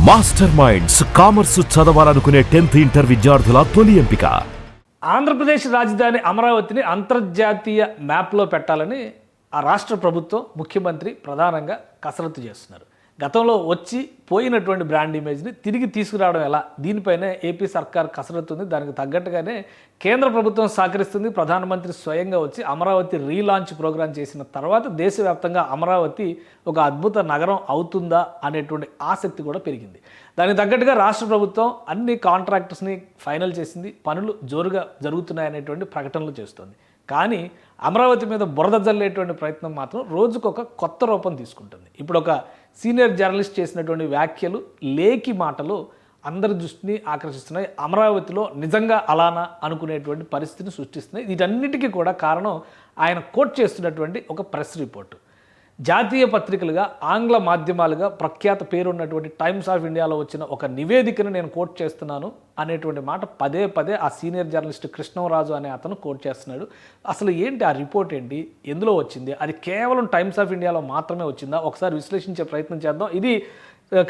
Master minds commerce చదవాలనుకునే 10th inter విద్యార్థుల తొలి ఎంపిక. ఆంధ్రప్రదేశ్ రాజధాని అమరావతిని అంతర్జాతీయ మ్యాప్లో పెట్టాలని ఆ రాష్ట్ర ప్రభుత్వం ముఖ్యమంత్రి ప్రధానంగా కసరత్తు చేస్తున్నారు. గతంలో వచ్చి పోయినటువంటి బ్రాండ్ ఇమేజ్ని తిరిగి తీసుకురావడం ఎలా, దీనిపైనే ఏపీ సర్కార్ కసరత్తు ఉంది. దానికి తగ్గట్టుగానే కేంద్ర ప్రభుత్వం సహకరిస్తుంది. ప్రధానమంత్రి స్వయంగా వచ్చి అమరావతి రీలాంచ్ ప్రోగ్రాం చేసిన తర్వాత దేశవ్యాప్తంగా అమరావతి ఒక అద్భుత నగరం అవుతుందా అనేటువంటి ఆసక్తి కూడా పెరిగింది. దానికి తగ్గట్టుగా రాష్ట్ర ప్రభుత్వం అన్ని కాంట్రాక్టర్స్ని ఫైనల్ చేసింది. పనులు జోరుగా జరుగుతున్నాయనేటువంటి ప్రకటనలు చేస్తుంది. కానీ అమరావతి మీద బురద జల్లేటువంటి ప్రయత్నం మాత్రం రోజుకొక కొత్త రూపం తీసుకుంటుంది. ఇప్పుడు ఒక సీనియర్ జర్నలిస్ట్ చేసినటువంటి వ్యాఖ్యలు, లేఖి మాటలు అందరి దృష్టిని ఆకర్షిస్తున్నాయి. అమరావతిలో నిజంగా అలానా అనుకునేటువంటి పరిస్థితిని సృష్టిస్తున్నాయి. వీటన్నిటికీ కూడా కారణం ఆయన కోట్ చేస్తున్నటువంటి ఒక ప్రెస్ రిపోర్టు. జాతీయ పత్రికలుగా, ఆంగ్ల మాధ్యమాలుగా ప్రఖ్యాత పేరున్నటువంటి టైమ్స్ ఆఫ్ ఇండియాలో వచ్చిన ఒక నివేదికను నేను కోట్ చేస్తున్నాను అనేటువంటి మాట పదే పదే ఆ సీనియర్ జర్నలిస్ట్ కృష్ణరాజు అనే అతను కోట్ చేస్తున్నాడు. అసలు ఏంటి ఆ రిపోర్ట్, ఏంటి, ఎందులో వచ్చింది, అది కేవలం టైమ్స్ ఆఫ్ ఇండియాలో మాత్రమే వచ్చిందా, ఒకసారి విశ్లేషించే ప్రయత్నం చేద్దాం. ఇది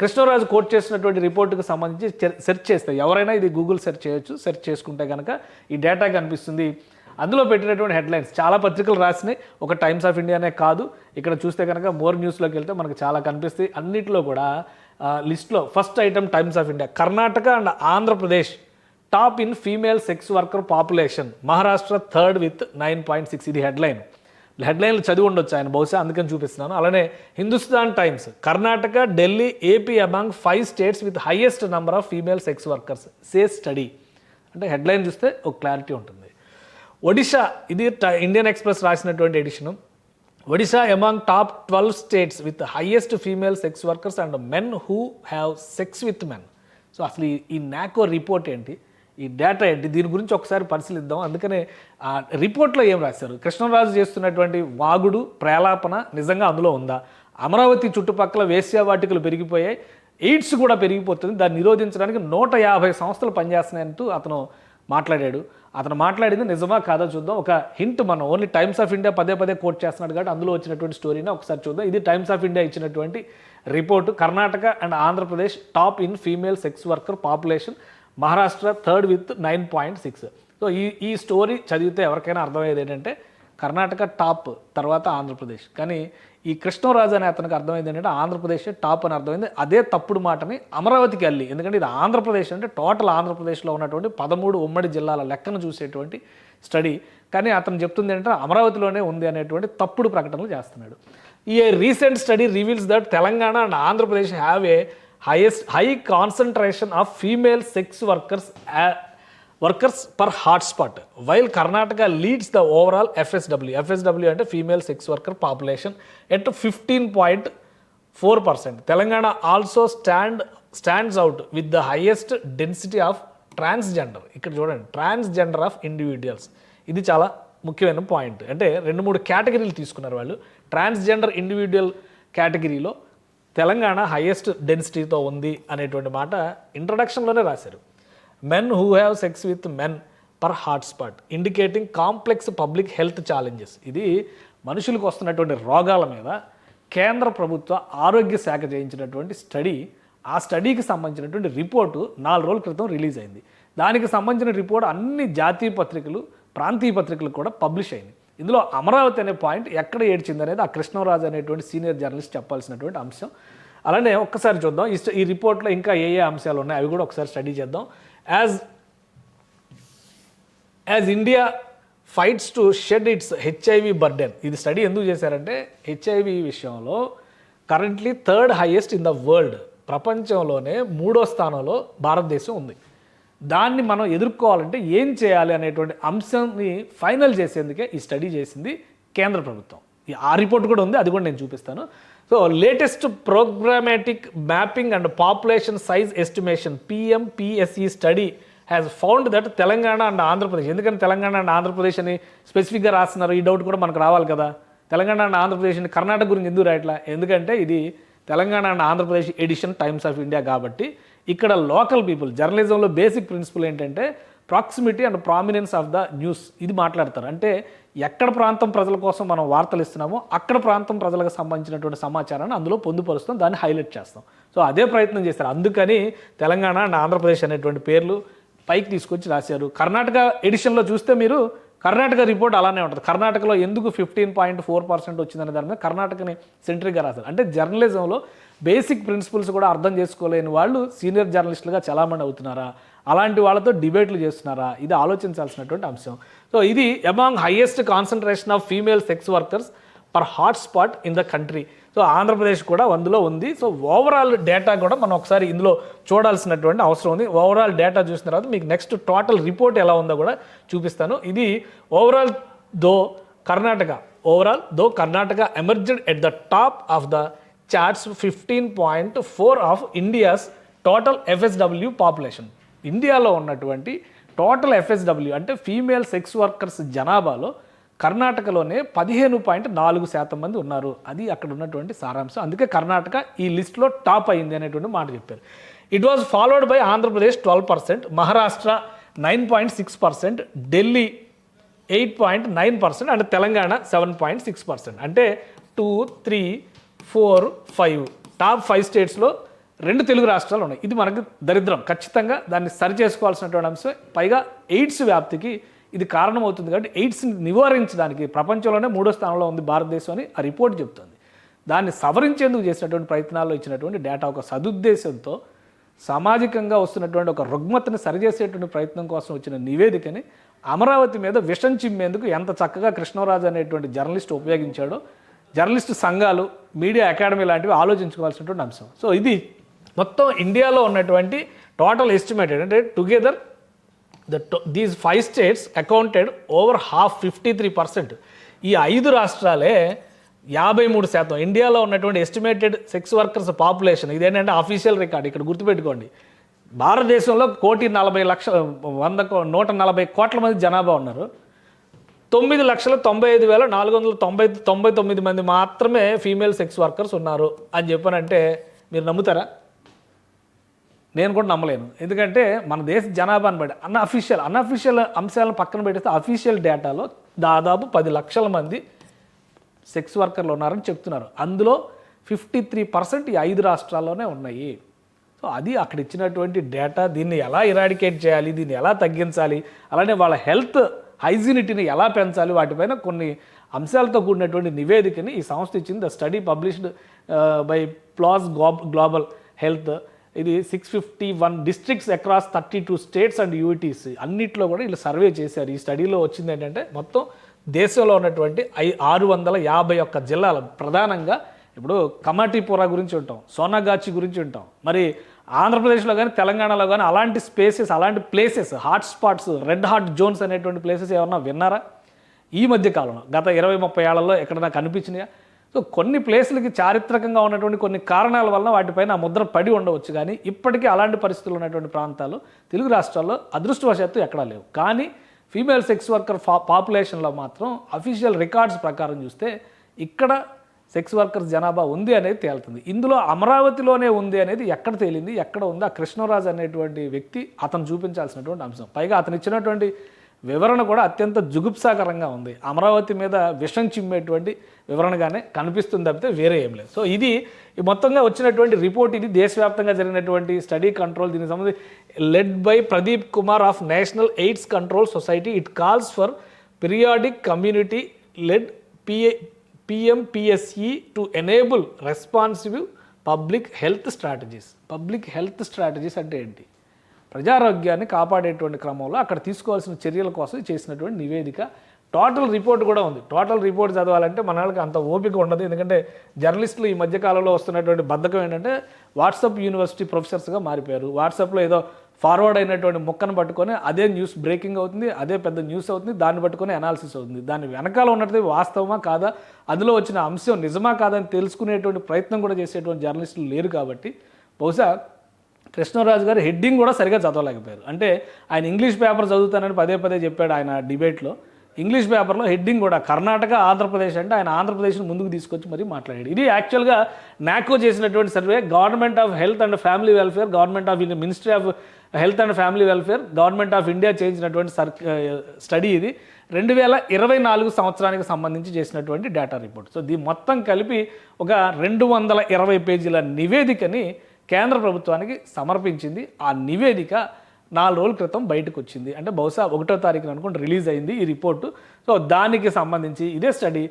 కృష్ణరాజు కోట్ చేసినటువంటి రిపోర్టుకు సంబంధించి సెర్చ్ చేస్తే ఎవరైనా ఇది గూగుల్ సెర్చ్ చేయొచ్చు. సెర్చ్ చేసుకుంటే కనుక ఈ డేటా కనిపిస్తుంది. అందులో పెట్టినటువంటి హెడ్లైన్స్ చాలా పత్రికలు రాసినాయి, ఒక టైమ్స్ ఆఫ్ ఇండియానే కాదు. ఇక్కడ చూస్తే కనుక మోర్ న్యూస్లోకి వెళ్తే మనకు చాలా కనిపిస్తాయి. అన్నింటిలో కూడా లిస్ట్లో first item times of India. Karnataka and Andhra Pradesh top in female sex worker population, Maharashtra third with 9.6. ఇది హెడ్లైన్లు చదివి ఉండొచ్చు ఆయన బహుశా, అందుకని చూపిస్తున్నాను. అలానే Hindustan times, Karnataka, Delhi, AP among 5 states with highest number of female sex workers say study. అంటే హెడ్లైన్ చూస్తే ఒక క్లారిటీ ఉంటుంది. ఒడిషా, ఇది ఇండియన్ ఎక్స్ప్రెస్ రాసినటువంటి addition. Odisha among top 12 states with highest female sex workers and men who have sex with men. So అసలు ఈ నాకో report ఏంటి, ఈ డేటా ఏంటి, దీని గురించి ఒకసారి పరిశీలిద్దాం. అందుకనే ఆ రిపోర్ట్లో ఏం రాశారు, కృష్ణరాజు చేస్తున్నటువంటి వాగుడు, ప్రేలాపన నిజంగా అందులో ఉందా? అమరావతి చుట్టుపక్కల వేశ్యావాటికలు పెరిగిపోయాయి, ఎయిడ్స్ కూడా పెరిగిపోతుంది, దాన్ని నిరోధించడానికి 150 సంస్థలు పనిచేస్తున్నాయంటూ అతను మాట్లాడాడు. అతను మాట్లాడింది నిజమా కాదా చూద్దాం. ఒక హింట్, మనం ఓన్లీ టైమ్స్ ఆఫ్ ఇండియా పదే పదే కోట్ చేస్తున్నాడు కాబట్టి అందులో వచ్చినటువంటి స్టోరీని ఒకసారి చూద్దాం. ఇది టైమ్స్ ఆఫ్ ఇండియా ఇచ్చినటువంటి report. Karnataka and Andhra Pradesh top in female sex worker population, Maharashtra third with 9.6. So ఈ స్టోరీ చదివితే ఎవరికైనా అర్థమయ్యేది ఏంటంటే కర్ణాటక టాప్, తర్వాత ఆంధ్రప్రదేశ్. కానీ ఈ కృష్ణరాజు అనే అతనికి అర్థమైంది ఏంటంటే ఆంధ్రప్రదేశ్ టాప్ అని అర్థమైంది. అదే తప్పుడు మాటని అమరావతికి వెళ్ళి, ఎందుకంటే ఇది ఆంధ్రప్రదేశ్ అంటే టోటల్ ఆంధ్రప్రదేశ్లో ఉన్నటువంటి 13 ఉమ్మడి జిల్లాల లెక్కను చూసేటువంటి స్టడీ. కానీ అతను చెప్తుంది ఏంటంటే అమరావతిలోనే ఉంది అనేటువంటి తప్పుడు ప్రకటనలు చేస్తున్నాడు. ఈ recent study reveals that Telangana and Andhra Pradesh have a high concentration of female sex workers per hotspot, while Karnataka leads the overall FSW అంటే female sex worker population at 15.4%. Telangana also stands out with the highest density of transgender. ఇక్కడ చూడండి, transgender of individuals. ఇది చాలా ముఖ్యమైన point. అంటే 2-3 కేటగిరీలు తీసుకున్నారు వాళ్ళు. Transgender individual కేటగిరీలో తెలంగాణ హైయెస్ట్ డెన్సిటీతో ఉంది అనేటువంటి మాట ఇంట్రడక్షన్లోనే రాశారు. Men who have sex with men per hotspot indicating complex public health challenges. ఇది మనుషులకు వస్తున్నటువంటి రోగాల మీద కేంద్ర ప్రభుత్వ ఆరోగ్య శాఖ చేయించినటువంటి స్టడీ. ఆ స్టడీకి సంబంధించినటువంటి రిపోర్టు 4 రోజుల క్రితం రిలీజ్ అయింది. దానికి సంబంధించిన రిపోర్ట్ అన్ని జాతీయ పత్రికలు, ప్రాంతీయ పత్రికలు కూడా పబ్లిష్ అయింది. ఇందులో అమరావతి అనే పాయింట్ ఎక్కడ ఏడ్చింది అనేది ఆ కృష్ణరాజు అనేటువంటి సీనియర్ జర్నలిస్ట్ చెప్పాల్సినటువంటి అంశం. అలానే ఒక్కసారి చూద్దాం ఈ రిపోర్ట్లో ఇంకా ఏ అంశాలు ఉన్నాయి అవి కూడా ఒకసారి స్టడీ చేద్దాం. As India fights to shed it's HIV burden. ఇది స్టడీ ఎందుకు చేశారంటే హెచ్ఐవి విషయంలో currently 3rd highest in the world, ప్రపంచంలోనే 3వ స్థానంలో భారతదేశం ఉంది. దాన్ని మనం ఎదుర్కోవాలంటే ఏం చేయాలి అనేటువంటి అంశాన్ని ఫైనల్ చేసేందుకే ఈ స్టడీ చేసింది కేంద్ర ప్రభుత్వం. ఆ రిపోర్ట్ కూడా ఉంది, అది కూడా నేను చూపిస్తాను. So latest programmatic mapping and population size estimation PMPSE study has found that Telangana and Andhra Pradesh. ఎందుకంటే తెలంగాణ అండ్ ఆంధ్రప్రదేశ్ అని స్పెసిఫిక్గా రాస్తున్నారు, ఈ డౌట్ కూడా మనకు రావాలి కదా. తెలంగాణ అండ్ ఆంధ్రప్రదేశ్ అని కర్ణాటక గురించి ఎందుకు రాయట్లా? ఎందుకంటే ఇది Telangana and Andhra Pradesh edition Times of India కాబట్టి ఇక్కడ లోకల్ పీపుల్, జర్నలిజంలో బేసిక్ ప్రిన్సిపల్ ఏంటంటే proximity and prominence of the news. ఇది మాట్లాడతారు. అంటే ఎక్కడ ప్రాంతం ప్రజల కోసం మనం వార్తలు ఇస్తున్నామో అక్కడ ప్రాంతం ప్రజలకు సంబంధించినటువంటి సమాచారాన్ని అందులో పొందుపరుస్తాం, దాన్ని హైలైట్ చేస్తాం. సో అదే ప్రయత్నం చేస్తారు. అందుకని తెలంగాణ అండ్ ఆంధ్రప్రదేశ్ అనేటువంటి పేర్లు పైకి తీసుకొచ్చి రాశారు. కర్ణాటక ఎడిషన్లో చూస్తే మీరు కర్ణాటక రిపోర్ట్ అలానే ఉంటుంది. కర్ణాటకలో ఎందుకు 15.4% వచ్చిందనే దాని మీద కర్ణాటకని సెంట్రిక్గా రాశారు. అంటే జర్నలిజంలో బేసిక్ ప్రిన్సిపల్స్ కూడా అర్థం చేసుకోలేని వాళ్ళు సీనియర్ జర్నలిస్టులుగా చలామణి అవుతున్నారా, అలాంటి వాళ్ళతో డిబేట్లు చేస్తున్నారా, ఇది ఆలోచించాల్సినటువంటి అంశం. సో ఇది among highest concentration of female sex workers per hot spot in the country. So Andhra Pradesh కూడా అందులో ఉంది. సో ఓవరాల్ డేటా కూడా మనం ఒకసారి ఇందులో చూడాల్సినటువంటి అవసరం ఉంది. ఓవరాల్ డేటా చూసిన తర్వాత మీకు నెక్స్ట్ టోటల్ రిపోర్ట్ ఎలా ఉందో కూడా చూపిస్తాను. ఇది overall though Karnataka emerged at the top of the charts 15.4 of India's total FSW population. ఇండియాలో ఉన్నటువంటి టోటల్ FSW అంటే ఫీమేల్ సెక్స్ వర్కర్స్ జనాభాలో కర్ణాటకలోనే 15.4% మంది ఉన్నారు. అది అక్కడ ఉన్నటువంటి సారాంశం. అందుకే కర్ణాటక ఈ లిస్ట్లో టాప్ అయింది అనేటువంటి మాట చెప్పారు. It was followed by Andhra Pradesh 12%, Maharashtra 9.6%, Delhi 8.9% and Telangana 7.6%. అంటే 2, 3, 4, 5 టాప్ 5 స్టేట్స్లో 2 తెలుగు రాష్ట్రాలు ఉన్నాయి. ఇది మనకు దరిద్రం. ఖచ్చితంగా దాన్ని సరి చేసుకోవాల్సినటువంటి అంశమే. పైగా ఎయిడ్స్ వ్యాప్తికి ఇది కారణమవుతుంది. కాబట్టి ఎయిడ్స్ని నివారించడానికి ప్రపంచంలోనే 3వ స్థానంలో ఉంది భారతదేశం అని ఆ రిపోర్ట్ చెప్తుంది. దాన్ని సవరించేందుకు చేసినటువంటి ప్రయత్నాల్లో ఇచ్చినటువంటి డేటా ఒక సదుద్దేశంతో సామాజికంగా వస్తున్నటువంటి ఒక రుగ్మతని సరిచేసేటువంటి ప్రయత్నం కోసం వచ్చిన నివేదికని అమరావతి మీద విషం చిమ్మేందుకు ఎంత చక్కగా కృష్ణరాజు అనేటువంటి జర్నలిస్ట్ ఉపయోగించాడో జర్నలిస్టు సంఘాలు, మీడియా అకాడమీ లాంటివి ఆలోచించుకోవాల్సినటువంటి అంశం. సో ఇది మొత్తం ఇండియాలో ఉన్నటువంటి టోటల్ ఎస్టిమేటెడ్ అంటే together these 5 states accounted over half 53%. ఈ 5 రాష్ట్రాలే 53%. ఇండియాలో ఉన్నటువంటి ఎస్టిమేటెడ్ సెక్స్ వర్కర్స్ పాపులేషన్ ఇదేంటంటే అఫీషియల్ రికార్డ్. ఇక్కడ గుర్తుపెట్టుకోండి, భారతదేశంలో 140 కోట్ల మంది జనాభా ఉన్నారు. 9,95,499 మంది మాత్రమే ఫీమేల్ సెక్స్ వర్కర్స్ ఉన్నారు అని చెప్పానంటే మీరు నమ్ముతారా? నేను కూడా నమ్మలేను. ఎందుకంటే మన దేశ జనాభాను బట్టి అన్అఫీషియల్ అంశాలను పక్కన పెట్టేస్తే అఫీషియల్ డేటాలో దాదాపు 10 లక్షల మంది సెక్స్ వర్కర్లు ఉన్నారని చెప్తున్నారు. అందులో 53% ఈ 5 రాష్ట్రాల్లోనే ఉన్నాయి. సో అది అక్కడ ఇచ్చినటువంటి డేటా. దీన్ని ఎలా ఇరాడికేట్ చేయాలి, దీన్ని ఎలా తగ్గించాలి, అలానే వాళ్ళ హెల్త్ హైజీనిటీని ఎలా పెంచాలి, వాటిపైన కొన్ని అంశాలతో కూడినటువంటి నివేదికని ఈ సంస్థ ఇచ్చింది. The study published by PLOS Global Health. ఇది 651 districts across 32 states and UTs అన్నిట్లో కూడా వీళ్ళు సర్వే చేశారు. ఈ స్టడీలో వచ్చింది ఏంటంటే మొత్తం దేశంలో ఉన్నటువంటి 651 జిల్లాలు, ప్రధానంగా ఇప్పుడు కమాటిపుర గురించి ఉంటాం, సోనాగాచి గురించి ఉంటాం, మరి ఆంధ్రప్రదేశ్లో కానీ తెలంగాణలో కానీ అలాంటి స్పేసెస్, అలాంటి places, hot spots, red hot zones అనేటువంటి ప్లేసెస్ ఏమన్నా విన్నారా ఈ మధ్య కాలంలో? గత 20-30 ఏళ్లలో ఎక్కడన్నా కనిపించినాయా? సో కొన్ని ప్లేసులకి చారిత్రకంగా ఉన్నటువంటి కొన్ని కారణాల వలన వాటిపైన ఆ ముద్ర పడి ఉండవచ్చు. కానీ ఇప్పటికీ అలాంటి పరిస్థితులు ఉన్నటువంటి ప్రాంతాలు తెలుగు రాష్ట్రాల్లో అదృష్టవశాత్తు ఎక్కడా లేవు. కానీ ఫీమేల్ సెక్స్ వర్కర్ పాపులేషన్లో మాత్రం అఫీషియల్ రికార్డ్స్ ప్రకారం చూస్తే ఇక్కడ సెక్స్ వర్కర్స్ జనాభా ఉంది అనేది తేలుతుంది. ఇందులో అమరావతిలోనే ఉంది అనేది ఎక్కడ తేలింది, ఎక్కడ ఉంది? ఆ కృష్ణరాజు అనేటువంటి వ్యక్తి అతను చూపించాల్సినటువంటి అంశం. పైగా అతను ఇచ్చినటువంటి వివరణ కూడా అత్యంత జుగుప్సాకరంగా ఉంది. అమరావతి మీద విషం చిమ్మేటువంటి వివరణగానే కనిపిస్తుంది తప్పితే వేరే ఏం లేదు. సో ఇది మొత్తంగా వచ్చినటువంటి రిపోర్ట్. ఇది దేశవ్యాప్తంగా జరిగినటువంటి స్టడీ కంట్రోల్. దీనికి సంబంధించి led by Pradeep Kumar of national AIDS control society. It calls for periodic community led PMPSE to enable responsive public health strategies. Public health strategies అంటే ఏంటి? ప్రజారోగ్యాన్ని కాపాడేటువంటి క్రమంలో అక్కడ తీసుకోవాల్సిన చర్యల కోసం చేసినటువంటి నివేదిక. టోటల్ రిపోర్ట్ కూడా ఉంది. టోటల్ రిపోర్ట్ చదవాలంటే మన వాళ్ళకి అంత ఓపిక ఉండదు. ఎందుకంటే జర్నలిస్టులు ఈ మధ్యకాలంలో వస్తున్నటువంటి బద్ధకం ఏంటంటే వాట్సాప్ యూనివర్సిటీ ప్రొఫెసర్స్గా మారిపోయారు. వాట్సాప్లో ఏదో ఫార్వర్డ్ అయినటువంటి ముక్కను పట్టుకొని అదే న్యూస్ బ్రేకింగ్ అవుతుంది, అదే పెద్ద న్యూస్ అవుతుంది, దాన్ని పట్టుకొని అనాలిసిస్ అవుతుంది. దాని వెనకాల ఉన్నది వాస్తవమా కాదా, అందులో వచ్చిన అంశం నిజమా కాదని తెలుసుకునేటువంటి ప్రయత్నం కూడా చేసేటువంటి జర్నలిస్టులు లేరు. కాబట్టి బహుశా కృష్ణరాజు గారు హెడ్డింగ్ కూడా సరిగా చదవలేకపోయారు. అంటే ఆయన ఇంగ్లీష్ పేపర్ చదువుతానని పదే చెప్పాడు ఆయన డిబేట్లో. ఇంగ్లీష్ పేపర్లో హెడ్డింగ్ కూడా కర్ణాటక, ఆంధ్రప్రదేశ్ అంటే ఆయన ఆంధ్రప్రదేశ్ని ముందుకు తీసుకొచ్చి మరీ మాట్లాడాడు. ఇది యాక్చువల్గా నాకో చేసినటువంటి survey. Government of health and family welfare, government of India, ministry of health and family welfare, government of India చేయించినటువంటి స్టడీ. ఇది 2024 సంవత్సరానికి సంబంధించి చేసినటువంటి డేటా రిపోర్ట్. సో దీని మొత్తం కలిపి ఒక 220 పేజీల నివేదికని కేంద్ర ప్రభుత్వానికి సమర్పించింది. ఆ నివేదిక 4 రోజుల క్రితం బయటకు వచ్చింది. అంటే బహుశా 1వ తారీఖున అనుకుంటే రిలీజ్ అయింది ఈ రిపోర్టు. సో దానికి సంబంధించి ఇదే study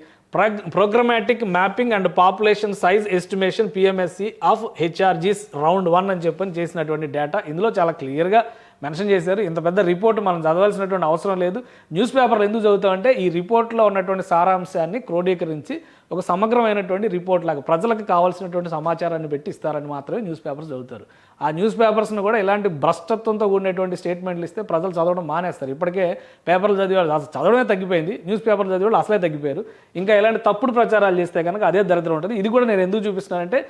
programmatic mapping and population size estimation PMSC of హెచ్ఆర్జీస్ రౌండ్ 1 అని చెప్పని చేసినటువంటి డేటా ఇందులో చాలా క్లియర్గా మెన్షన్ చేశారు. ఇంత పెద్ద రిపోర్ట్ మనం చదవాల్సినటువంటి అవసరం లేదు. న్యూస్ పేపర్లు ఎందుకు చదువుతామంటే ఈ రిపోర్ట్లో ఉన్నటువంటి సారాంశాన్ని క్రోడీకరించి ఒక సమగ్రమైనటువంటి రిపోర్ట్ లాగా ప్రజలకు కావాల్సినటువంటి సమాచారాన్ని పెట్టి ఇస్తారని మాత్రమే న్యూస్ పేపర్స్ చదువుతారు. ఆ న్యూస్ పేపర్స్ను కూడా ఇలాంటి భ్రష్టత్వంతో కూడినటువంటి స్టేట్మెంట్లు ఇస్తే ప్రజలు చదవడం మానేస్తారు. ఇప్పటికే పేపర్లు చదివేవాళ్ళు అసలు చదవడమే తగ్గిపోయింది, న్యూస్ పేపర్లు చదివేవాళ్ళు అసలే తగ్గిపోయారు. ఇంకా ఇలాంటి తప్పుడు ప్రచారాలు చేస్తే కనుక అదే దరిద్రం ఉంటుంది. ఇది కూడా నేను ఎందుకు చూపిస్తున్నానంటే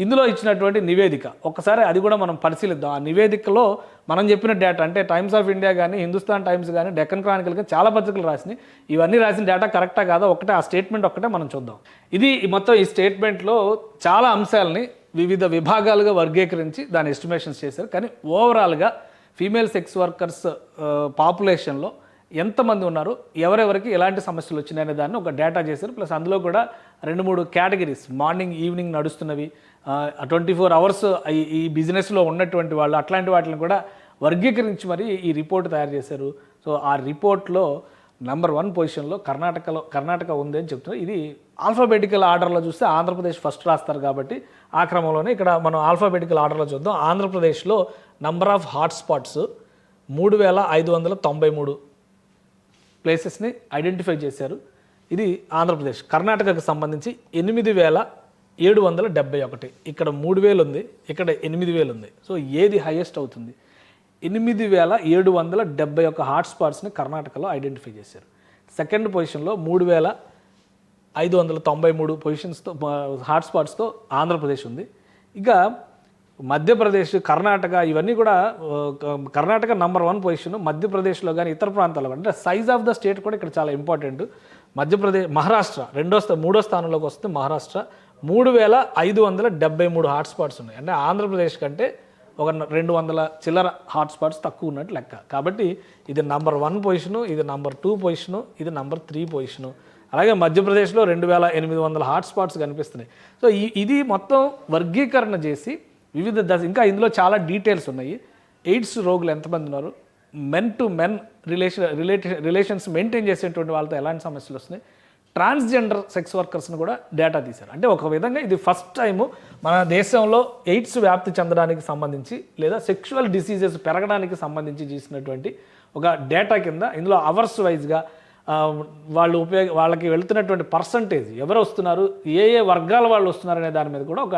ఇందులో ఇచ్చినటువంటి నివేదిక ఒక్కసారి అది కూడా మనం పరిశీలిద్దాం. ఆ నివేదికలో మనం చెప్పిన డేటా అంటే టైమ్స్ ఆఫ్ ఇండియా కానీ, హిందుస్థాన్ టైమ్స్ కానీ, డెక్కన్ క్రానికల్ కానీ చాలా పత్రికలు రాసినాయి. ఇవన్నీ రాసిన డేటా కరెక్టా కాదా ఒకటే ఆ స్టేట్మెంట్ ఒక్కటే మనం చూద్దాం. ఇది మొత్తం ఈ స్టేట్మెంట్లో చాలా అంశాలని వివిధ విభాగాలుగా వర్గీకరించి దాని ఎస్టిమేషన్స్ చేశారు. కానీ ఓవరాల్గా ఫీమేల్ సెక్స్ వర్కర్స్ పాపులేషన్లో ఎంతమంది ఉన్నారు, ఎవరెవరికి ఎలాంటి సమస్యలు వచ్చినాయనే దాన్ని ఒక డేటా చేశారు. ప్లస్ అందులో కూడా 2-3 కేటగిరీస్ మార్నింగ్ ఈవినింగ్ నడుస్తున్నవి 24 అవర్స్ ఈ బిజినెస్లో ఉన్నటువంటి వాళ్ళు అట్లాంటి వాటిని కూడా వర్గీకరించి మరి ఈ రిపోర్ట్ తయారు చేశారు. సో ఆ రిపోర్ట్లో నెంబర్ 1 పొజిషన్లో కర్ణాటక ఉంది అని చెప్తున్నారు. ఇది ఆల్ఫాబెటికల్ ఆర్డర్లో చూస్తే ఆంధ్రప్రదేశ్ ఫస్ట్ రాస్తారు కాబట్టి ఆ క్రమంలోనే ఇక్కడ మనం ఆల్ఫాబెటికల్ ఆర్డర్లో చూద్దాం. ఆంధ్రప్రదేశ్లో నంబర్ ఆఫ్ హాట్స్పాట్స్ 3593 ప్లేసెస్ని ఐడెంటిఫై చేశారు. ఇది ఆంధ్రప్రదేశ్. కర్ణాటకకు సంబంధించి 8771. ఇక్కడ 3000 ఉంది, ఇక్కడ 8000 ఉంది. సో ఏది హైయెస్ట్ అవుతుంది? 8771 హాట్స్పాట్స్ని కర్ణాటకలో ఐడెంటిఫై చేశారు. సెకండ్ పొజిషన్లో 3593 పొజిషన్స్తో హాట్స్పాట్స్తో ఆంధ్రప్రదేశ్ ఉంది. ఇక మధ్యప్రదేశ్, కర్ణాటక ఇవన్నీ కూడా కర్ణాటక నంబర్ 1 పొజిషన్. మధ్యప్రదేశ్లో కానీ ఇతర ప్రాంతాల్లో అంటే సైజ్ ఆఫ్ ద స్టేట్ కూడా ఇక్కడ చాలా ఇంపార్టెంట్. మహారాష్ట్ర మూడో స్థానంలోకి వస్తే మహారాష్ట్ర 3573 హాట్స్పాట్స్ ఉన్నాయి. అంటే ఆంధ్రప్రదేశ్ కంటే ఒక 200 చిల్లర హాట్స్పాట్స్ తక్కువ ఉన్నట్టు లెక్క. కాబట్టి ఇది నంబర్ 1 పొజిషను, ఇది నంబర్ 2 పొజిషను, ఇది నంబర్ 3 పొజిషను. అలాగే మధ్యప్రదేశ్లో 2800 హాట్స్పాట్స్ కనిపిస్తున్నాయి. సో ఇది మొత్తం వర్గీకరణ చేసి వివిధ ఇంకా ఇందులో చాలా డీటెయిల్స్ ఉన్నాయి. ఎయిడ్స్ రోగులు ఎంతమంది ఉన్నారు, men to men relations maintain చేసేటువంటి వాళ్ళతో ఎలాంటి సమస్యలు వస్తున్నాయి, ట్రాన్స్జెండర్ సెక్స్ వర్కర్స్ని కూడా డేటా తీశారు. అంటే ఒక విధంగా ఇది ఫస్ట్ టైము మన దేశంలో ఎయిడ్స్ వ్యాప్తి చెందడానికి సంబంధించి లేదా సెక్షువల్ డిసీజెస్ పెరగడానికి సంబంధించి చేసినటువంటి ఒక డేటా కింద ఇందులో అవర్స్ వైజ్గా వాళ్ళకి వెళ్తున్నటువంటి పర్సంటేజ్ ఎవరు వస్తున్నారు, ఏ వర్గాల వాళ్ళు వస్తున్నారు అనే దాని మీద కూడా ఒక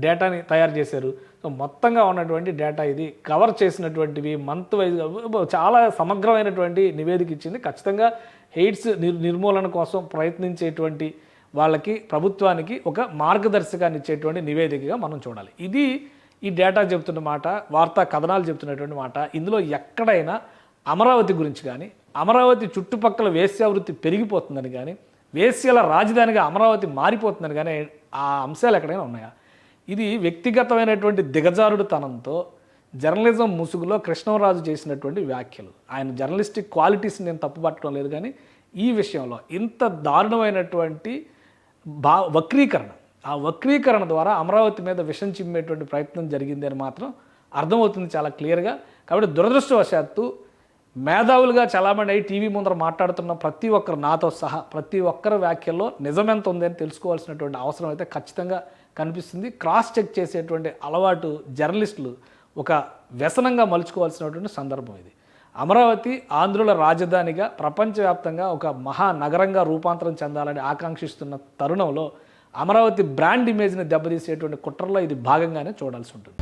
డేటాని తయారు చేశారు. సో మొత్తంగా ఉన్నటువంటి డేటా ఇది కవర్ చేసినటువంటివి మంత్ వైజ్గా చాలా సమగ్రమైనటువంటి నివేదిక ఇచ్చింది. ఖచ్చితంగా ఎయిడ్స్ నిర్మూలన కోసం ప్రయత్నించేటువంటి వాళ్ళకి ప్రభుత్వానికి ఒక మార్గదర్శకాన్ని ఇచ్చేటువంటి నివేదికగా మనం చూడాలి. ఇది ఈ డేటా చెప్తున్న మాట, వార్తా కథనాలు చెప్తున్నటువంటి మాట. ఇందులో ఎక్కడైనా అమరావతి గురించి కానీ, అమరావతి చుట్టుపక్కల వేశ్యావృత్తి పెరిగిపోతుందని కానీ, వేశ్యల రాజధానిగా అమరావతి మారిపోతుందని కానీ ఆ అంశాలు ఎక్కడైనా ఉన్నాయా? ఇది వ్యక్తిగతమైనటువంటి దిగజారుడుతనంతో జర్నలిజం ముసుగులో కృష్ణరాజు చేసినటువంటి వ్యాఖ్యలు. ఆయన జర్నలిస్టిక్ క్వాలిటీస్ని నేను తప్పుపట్టడం లేదు, కానీ ఈ విషయంలో ఇంత దారుణమైనటువంటి వక్రీకరణ, ఆ వక్రీకరణ ద్వారా అమరావతి మీద విషం చిమ్మేటువంటి ప్రయత్నం జరిగింది అని మాత్రం అర్థమవుతుంది చాలా క్లియర్గా. కాబట్టి దురదృష్టవశాత్తు మేధావులుగా చాలామంది అయి టీవీ ముందర మాట్లాడుతున్న ప్రతి ఒక్కరు, నాతో సహా ప్రతి ఒక్కరి వ్యాఖ్యల్లో నిజమెంత ఉంది అని తెలుసుకోవాల్సినటువంటి అవసరం అయితే ఖచ్చితంగా కనిపిస్తుంది. క్రాస్ చెక్ చేసేటువంటి అలవాటు జర్నలిస్టులు ఒక వ్యసనంగా మలుచుకోవాల్సినటువంటి సందర్భం ఇది. అమరావతి ఆంధ్రుల రాజధానిగా ప్రపంచవ్యాప్తంగా ఒక మహానగరంగా రూపాంతరం చెందాలని ఆకాంక్షిస్తున్న తరుణంలో అమరావతి బ్రాండ్ ఇమేజ్ని దెబ్బతీసేటువంటి కుట్రలో ఇది భాగంగానే చూడాల్సి ఉంటుంది.